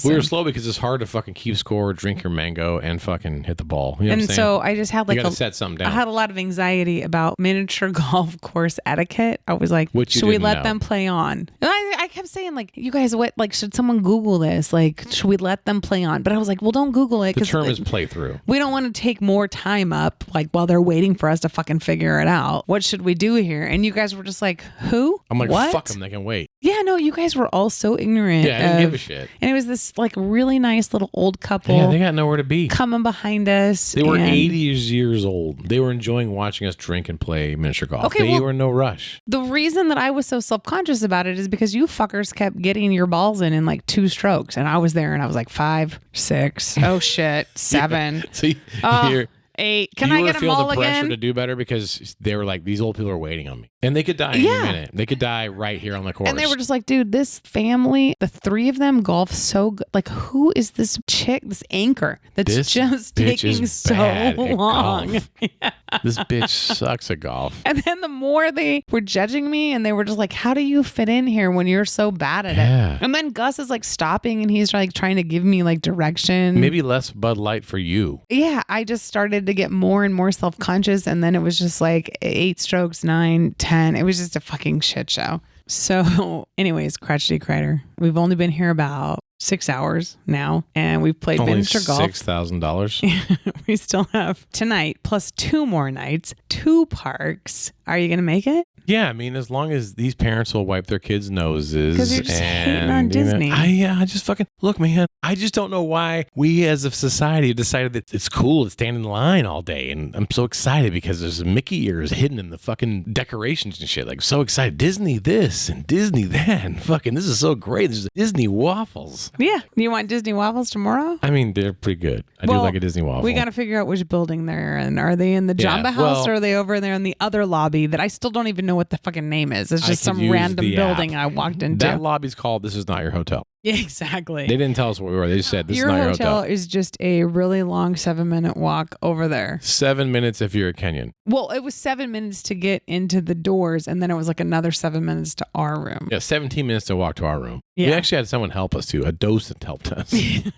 Speaker 2: We were slow because it's hard to fucking keep score, drink your mango, and fucking hit the ball. You know what I'm saying?
Speaker 3: So I just had like
Speaker 2: you gotta set something down.
Speaker 3: I had a lot of anxiety about miniature golf course etiquette. I was like, should we let them play on? And I kept saying like, you guys, what, like, should someone Google this? Like, should we let them play on? But I was like, well, don't Google it.
Speaker 2: The term is play through.
Speaker 3: We don't want to take more time up like while they're waiting for us to fucking figure it out. What should we do here? And you guys were just like, who?
Speaker 2: I'm like,
Speaker 3: what?
Speaker 2: Fuck them. They can wait.
Speaker 3: Yeah, no, you guys were all so ignorant.
Speaker 2: Yeah, I didn't give a shit.
Speaker 3: And it was this like really nice little old couple.
Speaker 2: Yeah, they got nowhere to be.
Speaker 3: Coming behind us.
Speaker 2: They were 80 years old. They were enjoying watching us drink and play miniature golf.
Speaker 3: Okay,
Speaker 2: they were in no rush.
Speaker 3: The reason that I was so self-conscious about it is because you fuckers kept getting your balls in like 2 strokes. And I was there and I was like 5, 6, oh shit, 7.
Speaker 2: Yeah. See,
Speaker 3: you're 8. Can I get them all
Speaker 2: the pressure
Speaker 3: again?
Speaker 2: To do better because they were like, these old people are waiting on me. And they could die in a minute. They could die right here on the course.
Speaker 3: And they were just like, dude, this family, the 3 of them golf so good. Like, who is this chick, this anchor that's just taking so long?
Speaker 2: Yeah. This bitch sucks at golf.
Speaker 3: And then the more they were judging me and they were just like, how do you fit in here when you're so bad at it? And then Gus is like stopping and he's like trying to give me like direction.
Speaker 2: Maybe less Bud Light for you.
Speaker 3: Yeah. I just started to get more and more self-conscious. And then it was just like 8 strokes, 9, 10. It was just a fucking shit show. So anyways, Crotchety Crider, we've only been here about 6 hours now and we've played miniature golf.
Speaker 2: $6,000.
Speaker 3: We still have tonight plus 2 more nights, 2 parks. Are you going to make it?
Speaker 2: Yeah, I mean, as long as these parents will wipe their kids' noses.
Speaker 3: Because you're just hating on Disney.
Speaker 2: I just fucking, look, man, I just don't know why we as a society have decided that it's cool to stand in line all day. And I'm so excited because there's Mickey ears hidden in the fucking decorations and shit. Like, so excited. Disney this and Disney that. And fucking, this is so great. There's Disney waffles.
Speaker 3: Yeah. You want Disney waffles tomorrow?
Speaker 2: I mean, they're pretty good. I do like a Disney waffle.
Speaker 3: We got to figure out which building they're in. Are they in the Jamba House or are they over there in the other lobby that I still don't even know what the fucking name is? It's just some random building I walked into.
Speaker 2: That lobby's called This Is Not Your Hotel.
Speaker 3: Yeah, exactly.
Speaker 2: They didn't tell us what we were. They just said, this is not your hotel.
Speaker 3: Your hotel is just a really long 7-minute walk over there.
Speaker 2: 7 minutes if you're a Kenyan.
Speaker 3: Well, it was 7 minutes to get into the doors, and then it was like another 7 minutes to our room.
Speaker 2: Yeah, 17 minutes to walk to our room.
Speaker 3: Yeah.
Speaker 2: We actually had someone help us too. A docent helped us. It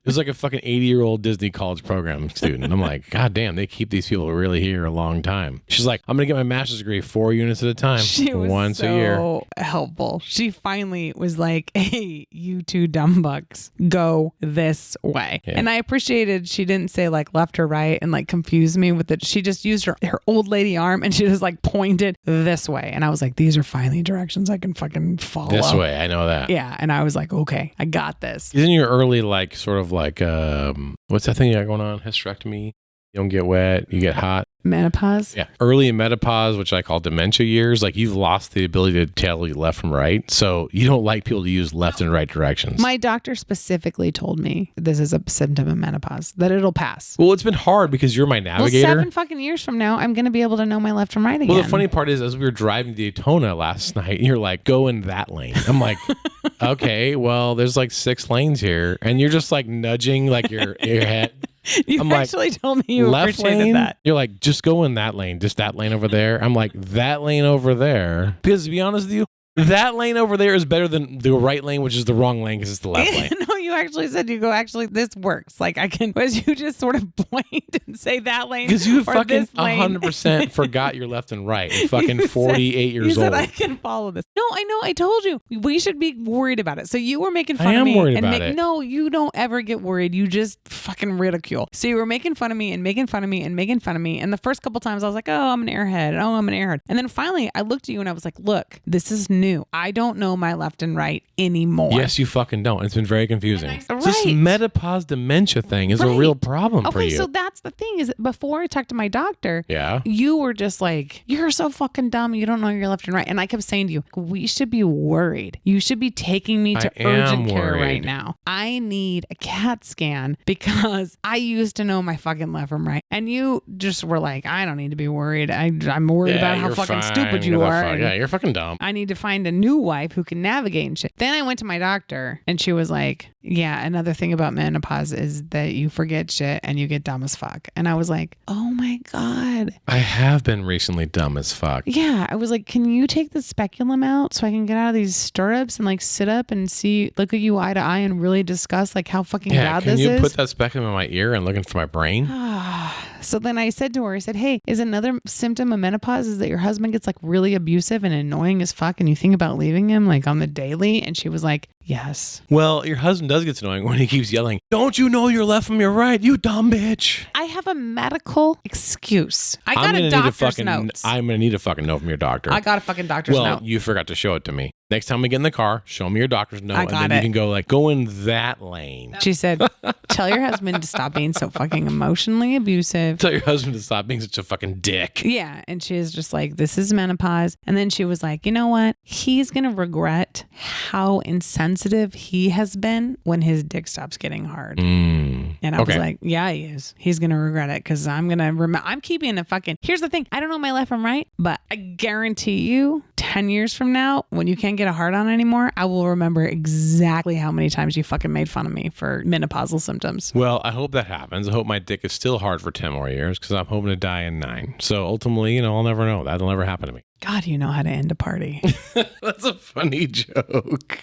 Speaker 2: was like a fucking 80-year-old Disney college program student. I'm like, God damn, they keep these people really here a long time. She's like, I'm going to get my master's degree 4 units at a time.
Speaker 3: She was
Speaker 2: once a year.
Speaker 3: So helpful. She finally was like, hey, you 2 dumb bucks, go this way. Yeah. And I appreciated she didn't say like left or right and like confuse me with it. She just used her old lady arm and she just like pointed this way. And I was like, these are finally directions I can fucking follow.
Speaker 2: This way. I know that.
Speaker 3: Yeah. And I was like, okay, I got this.
Speaker 2: Isn't your early like sort of like, what's that thing you got going on? Hysterectomy? You don't get wet, you get hot.
Speaker 3: Menopause?
Speaker 2: Yeah. Early in menopause, which I call dementia years, like you've lost the ability to tell left from right. So you don't like people to use left and right directions.
Speaker 3: My doctor specifically told me this is a symptom of menopause, that it'll pass.
Speaker 2: Well, it's been hard because you're my navigator.
Speaker 3: Well, 7 fucking years from now, I'm going to be able to know my left from right again.
Speaker 2: Well, the funny part is, as we were driving to Daytona last night, you're like, go in that lane. I'm like, okay, well, there's like 6 lanes here. And you're just like nudging like your head.
Speaker 3: You actually told me you
Speaker 2: left
Speaker 3: appreciated
Speaker 2: lane?
Speaker 3: that.
Speaker 2: You're like, just go in that lane, just that lane over there. I'm like, that lane over there. Because to be honest with you, that lane over there is better than the right lane, which is the wrong lane because it's the left lane.
Speaker 3: No, you actually said, you go, actually, this works. Like I can, as you just sort of point and say that lane.
Speaker 2: Because you fucking 100% forgot your left and right. You're fucking 48 years old.
Speaker 3: You said I can follow this. No, I know. I told you. We should be worried about it. So you were making fun of me.
Speaker 2: I am worried about it.
Speaker 3: No, you don't ever get worried. You just fucking ridicule. So you were making fun of me and making fun of me and making fun of me. And the first couple times I was like, oh, I'm an airhead. Oh, I'm an airhead. And then finally I looked at you and I was like, look, this is new. new. I don't know my left and right anymore.
Speaker 4: Yes, you fucking don't. It's been very confusing.
Speaker 3: Right.
Speaker 4: This menopause dementia thing is a real problem for you.
Speaker 3: Okay, so that's the thing is before I talked to my doctor,
Speaker 4: yeah,
Speaker 3: you were just like, you're so fucking dumb. You don't know your left and right. And I kept saying to you, we should be worried. You should be taking me to urgent care right now. I need a CAT scan because I used to know my fucking left from right. And you just were like, I don't need to be worried. I'm worried about how fucking stupid you are.
Speaker 4: Yeah, you're fucking dumb.
Speaker 3: I need to find a new wife who can navigate and shit. Then I went to my doctor and she was like, yeah, another thing about menopause is that you forget shit and you get dumb as fuck. And I was like, oh my God.
Speaker 4: I have been recently dumb as fuck.
Speaker 3: Yeah. I was like, can you take the speculum out so I can get out of these stirrups and like sit up and look at you eye to eye and really discuss like how fucking bad this is?
Speaker 4: Can you put that speculum in my ear and look into my brain?
Speaker 3: So then I said to her, I said, hey, is another symptom of menopause is that your husband gets like really abusive and annoying as fuck and you think about leaving him like on the daily? And she was like, yes.
Speaker 4: Well, your husband does get annoying when he keeps yelling, don't you know your left from your right, you dumb bitch.
Speaker 3: I have a medical excuse. I got a doctor's note.
Speaker 4: I'm going to need a fucking note from your doctor.
Speaker 3: I got a fucking doctor's note.
Speaker 4: Well, you forgot to show it to me. Next time we get in the car, show me your doctor's note.
Speaker 3: I got
Speaker 4: and then you can go in that lane.
Speaker 3: She said, tell your husband to stop being so fucking emotionally abusive.
Speaker 4: Tell your husband to stop being such a fucking dick.
Speaker 3: Yeah. And she is just like, this is menopause. And then she was like, you know what? He's going to regret how insensitive he has been when his dick stops getting hard. And I was like, yeah, he is. He's going to regret it because I'm going to remember. I'm keeping a fucking. Here's the thing. I don't know my left from right, but I guarantee you 10 years from now, when you can't get a hard on anymore, I will remember exactly how many times you fucking made fun of me for menopausal symptoms.
Speaker 4: Well, I hope that happens. I hope my dick is still hard for 10 more years because I'm hoping to die in 9. So ultimately, I'll never know. That'll never happen to me.
Speaker 3: God, you know how to end a party.
Speaker 4: That's a funny joke.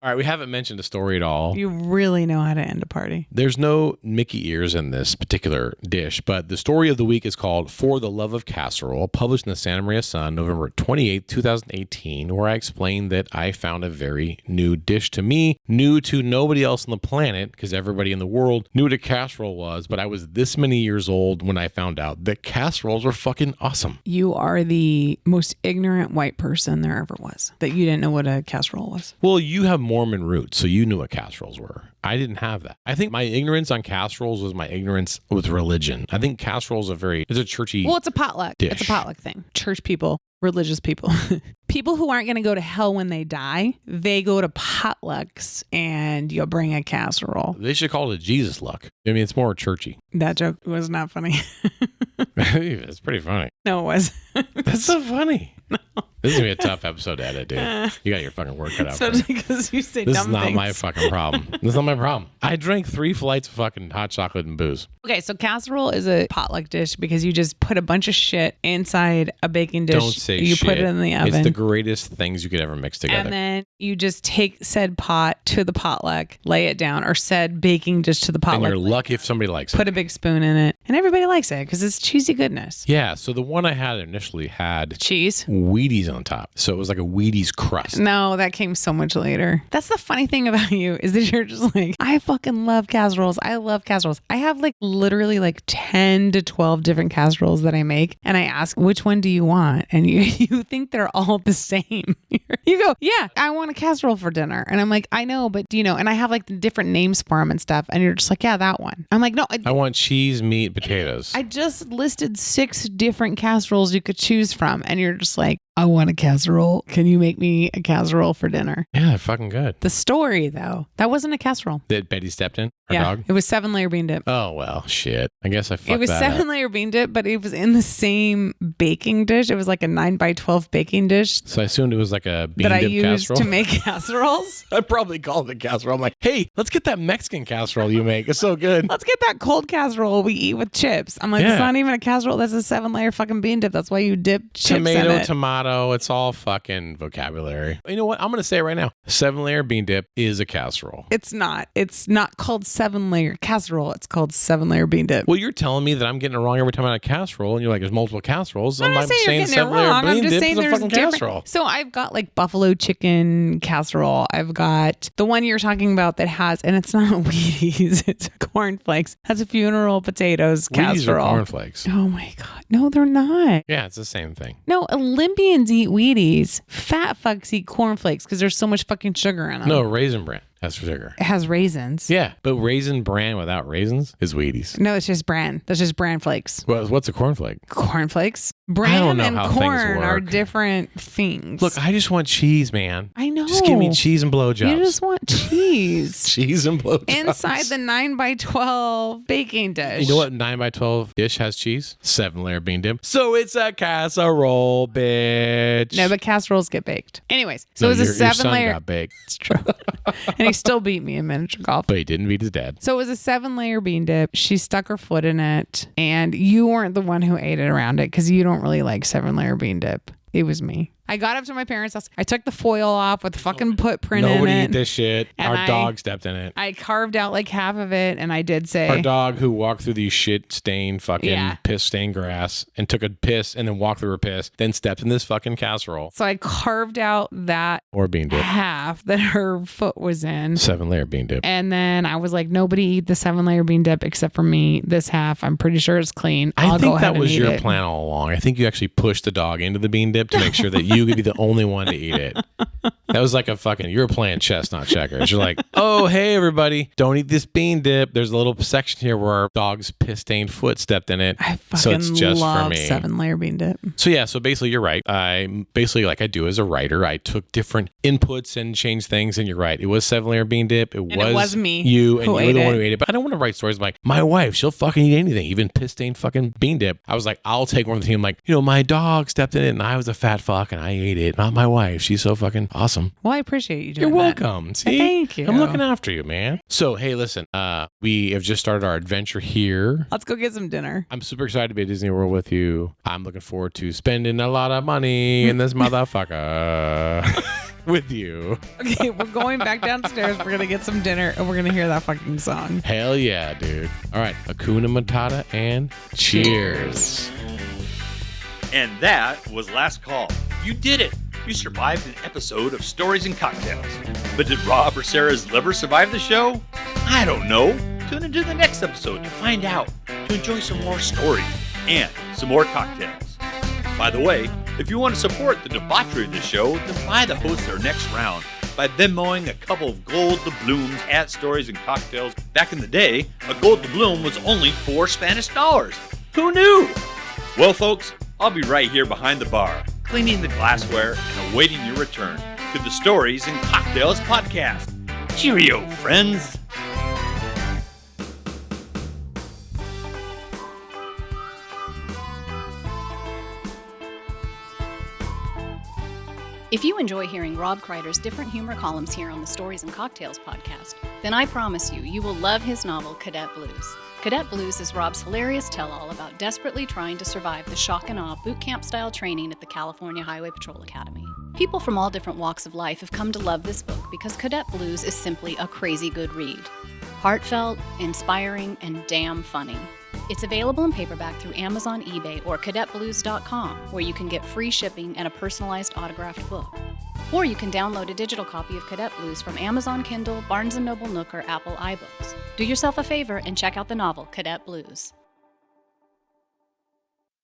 Speaker 4: All right, we haven't mentioned a story at all.
Speaker 3: You really know how to end a party.
Speaker 4: There's no Mickey ears in this particular dish, but the story of the week is called For the Love of Casserole, published in the Santa Maria Sun, November 28, 2018, where I explained that I found a very new dish to me, new to nobody else on the planet, because everybody in the world knew what a casserole was, but I was this many years old when I found out that casseroles were fucking awesome.
Speaker 3: You are the most ignorant white person there ever was, that you didn't know what a casserole was.
Speaker 4: Well, you have Mormon roots, so you knew what casseroles were. I didn't have that. I think my ignorance on casseroles was my ignorance with religion. I think casseroles it's a churchy
Speaker 3: Well, it's a potluck.
Speaker 4: dish.
Speaker 3: It's a potluck thing. Church people, religious people. People who aren't going to go to hell when they die, they go to potlucks and you'll bring a casserole.
Speaker 4: They should call it a Jesus luck. I mean, it's more churchy.
Speaker 3: That joke was not funny.
Speaker 4: It's pretty funny.
Speaker 3: No, it was.
Speaker 4: That's so funny. No. This is going to be a tough episode to edit, dude. You got your fucking work cut out for you.
Speaker 3: Because you say
Speaker 4: This
Speaker 3: dumb
Speaker 4: is not
Speaker 3: things.
Speaker 4: my fucking problem. This is not my problem. I drank 3 flights of fucking hot chocolate and booze.
Speaker 3: Okay, so casserole is a potluck dish because you just put a bunch of shit inside a baking dish.
Speaker 4: Don't say
Speaker 3: you
Speaker 4: shit.
Speaker 3: put it in the oven.
Speaker 4: It's the greatest things you could ever mix together.
Speaker 3: And then you just take said pot to the potluck, lay it down, or said baking dish to the potluck.
Speaker 4: And you're lucky if somebody likes it.
Speaker 3: Put a big spoon in it. And everybody likes it because it's cheesy goodness.
Speaker 4: Yeah, so the one I had initially had
Speaker 3: Cheese.
Speaker 4: Wheaties on top. So it was like a Wheaties crust.
Speaker 3: No, that came so much later. That's the funny thing about you is that you're just like, I fucking love casseroles. I love casseroles. I have like literally like 10 to 12 different casseroles that I make. And I ask, which one do you want? And you think they're all the same. You go, yeah, I want a casserole for dinner. And I'm like, I know, but do you know? And I have like the different names for them and stuff. And you're just like, yeah, that one. I'm like, no.
Speaker 4: I want cheese, meat, potatoes.
Speaker 3: I just listed 6 different casseroles you could choose from. And you're just like, I want a casserole. Can you make me a casserole for dinner?
Speaker 4: Yeah, they're fucking good.
Speaker 3: The story, though, that wasn't a casserole.
Speaker 4: That Betty stepped in? Our dog?
Speaker 3: It was 7-layer bean dip.
Speaker 4: Oh, well, shit. I guess I fucked that
Speaker 3: It was
Speaker 4: up.
Speaker 3: 7-layer bean dip, but it was in the same baking dish. It was like a 9x12 baking dish
Speaker 4: So I assumed it was like a bean
Speaker 3: that I
Speaker 4: dip
Speaker 3: used
Speaker 4: casserole.
Speaker 3: to make casseroles.
Speaker 4: I probably called it casserole. I'm like, hey, let's get that Mexican casserole you make. It's so good.
Speaker 3: Let's get that cold casserole we eat with chips. I'm like,
Speaker 4: Yeah.
Speaker 3: It's not even a casserole. That's a 7-layer fucking bean dip. That's why you dip chips in it.
Speaker 4: Tomato. It's all fucking vocabulary. You know what? I'm going to say it right now. 7-layer bean dip is a casserole.
Speaker 3: It's not. It's not called 7-layer casserole. It's called 7-layer bean dip.
Speaker 4: Well, you're telling me that I'm getting it wrong every time I had a casserole, and you're like, there's multiple casseroles.
Speaker 3: I'm not saying you're getting it wrong. I'm just saying there's different
Speaker 4: casserole.
Speaker 3: So I've got like buffalo chicken casserole. I've got the one you're talking about that has, and it's not Wheaties, it's cornflakes. Has a funeral potatoes casserole.
Speaker 4: Wheaties are cornflakes.
Speaker 3: Oh my God. No, they're not.
Speaker 4: Yeah, it's the same thing.
Speaker 3: No, Olympians eat Wheaties. Fat fucks eat cornflakes because there's so much fucking sugar in them.
Speaker 4: No, Raisin Bran has sugar.
Speaker 3: It has raisins.
Speaker 4: Yeah, but Raisin Bran without raisins is Wheaties.
Speaker 3: No, it's just bran. That's just bran flakes.
Speaker 4: What's a cornflake?
Speaker 3: Cornflakes.
Speaker 4: I
Speaker 3: Bran
Speaker 4: don't know
Speaker 3: and
Speaker 4: how
Speaker 3: corn
Speaker 4: things
Speaker 3: are
Speaker 4: work.
Speaker 3: different things.
Speaker 4: Look, I just want cheese, man.
Speaker 3: I know.
Speaker 4: Just give me cheese and blowjobs.
Speaker 3: You just want cheese.
Speaker 4: Cheese and blowjobs.
Speaker 3: Inside the 9x12 baking dish.
Speaker 4: You know what 9x12 dish has cheese? 7-layer bean dip. So it's a casserole, bitch.
Speaker 3: No, but casseroles get baked. Anyways, so
Speaker 4: No,
Speaker 3: it was a
Speaker 4: your son
Speaker 3: 7-layer.
Speaker 4: got baked.
Speaker 3: It's true. And he still beat me in miniature golf.
Speaker 4: But he didn't beat his dad.
Speaker 3: So it was a 7-layer bean dip. She stuck her foot in it, and you weren't the one who ate it around it because you don't really like 7-layer bean dip. It was me. I got up to my parents' house. I took the foil off with the fucking footprint in it.
Speaker 4: Nobody ate this shit.
Speaker 3: And
Speaker 4: Our dog stepped in it.
Speaker 3: I carved out like half of it, and I did say...
Speaker 4: Our dog who walked through these shit-stained fucking
Speaker 3: Yeah.
Speaker 4: piss-stained grass and took a piss and then walked through her piss, then stepped in this fucking casserole.
Speaker 3: So I carved out that
Speaker 4: Or bean dip.
Speaker 3: half that her foot was in.
Speaker 4: 7-layer bean dip.
Speaker 3: And then I was like, nobody eat the 7-layer bean dip except for me. This half, I'm pretty sure it's clean.
Speaker 4: I
Speaker 3: I'll go
Speaker 4: think
Speaker 3: ahead
Speaker 4: that was
Speaker 3: and eat
Speaker 4: your
Speaker 3: it.
Speaker 4: plan all along. I think you actually pushed the dog into the bean dip to make sure that you could be the only one to eat it. That was like a fucking, you were playing chess, not checkers. You're like, oh, hey, everybody, don't eat this bean dip. There's a little section here where our dog's piss-stained foot stepped in it.
Speaker 3: I fucking
Speaker 4: so it's just
Speaker 3: love
Speaker 4: for me.
Speaker 3: 7-layer bean dip.
Speaker 4: So yeah, so basically you're right. I basically, like I do as a writer, I took different inputs and changed things, and you're right. It was 7-layer bean dip. It was
Speaker 3: me
Speaker 4: you, and
Speaker 3: who
Speaker 4: you were the
Speaker 3: ate
Speaker 4: one
Speaker 3: it.
Speaker 4: who ate it. But I don't want to write stories like, my wife, she'll fucking eat anything, even piss-stained fucking bean dip. I was like, I'll take one of the team, like, my dog stepped in it, and I was a fat fuck, and I ate it. Not my wife. She's so fucking awesome.
Speaker 3: Well, I appreciate you doing
Speaker 4: You're
Speaker 3: that.
Speaker 4: welcome. See?
Speaker 3: Thank you.
Speaker 4: I'm looking after you, man. So, hey, listen, we have just started our adventure here.
Speaker 3: Let's go get some dinner.
Speaker 4: I'm super excited to be at Disney World with you. I'm looking forward to spending a lot of money in this motherfucker with you.
Speaker 3: Okay, we're going back downstairs. We're going to get some dinner, and we're going to hear that fucking song.
Speaker 4: Hell yeah, dude. All right, Hakuna Matata and cheers.
Speaker 1: And that was Last Call. You did it. You survived an episode of Stories and Cocktails. But did Rob or Sarah's liver survive the show? I don't know. Tune into the next episode to find out, to enjoy some more stories and some more cocktails. By the way, if you want to support the debauchery of the show, then buy the host their next round by Venmoing a couple of gold doubloons at Stories and Cocktails. Back in the day, a gold doubloon was only 4 Spanish dollars. Who knew? Well, folks, I'll be right here behind the bar, cleaning the glassware and awaiting your return to the Stories and Cocktails podcast. Cheerio, friends.
Speaker 5: If you enjoy hearing Rob Kreider's different humor columns here on the Stories and Cocktails podcast, then I promise you will love his novel, Cadet Blues. Cadet Blues is Rob's hilarious tell-all about desperately trying to survive the shock and awe boot camp-style training at the California Highway Patrol Academy. People from all different walks of life have come to love this book because Cadet Blues is simply a crazy good read. Heartfelt, inspiring, and damn funny. It's available in paperback through Amazon, eBay, or cadetblues.com, where you can get free shipping and a personalized autographed book. Or you can download a digital copy of Cadet Blues from Amazon Kindle, Barnes & Noble Nook, or Apple iBooks. Do yourself a favor and check out the novel, Cadet Blues.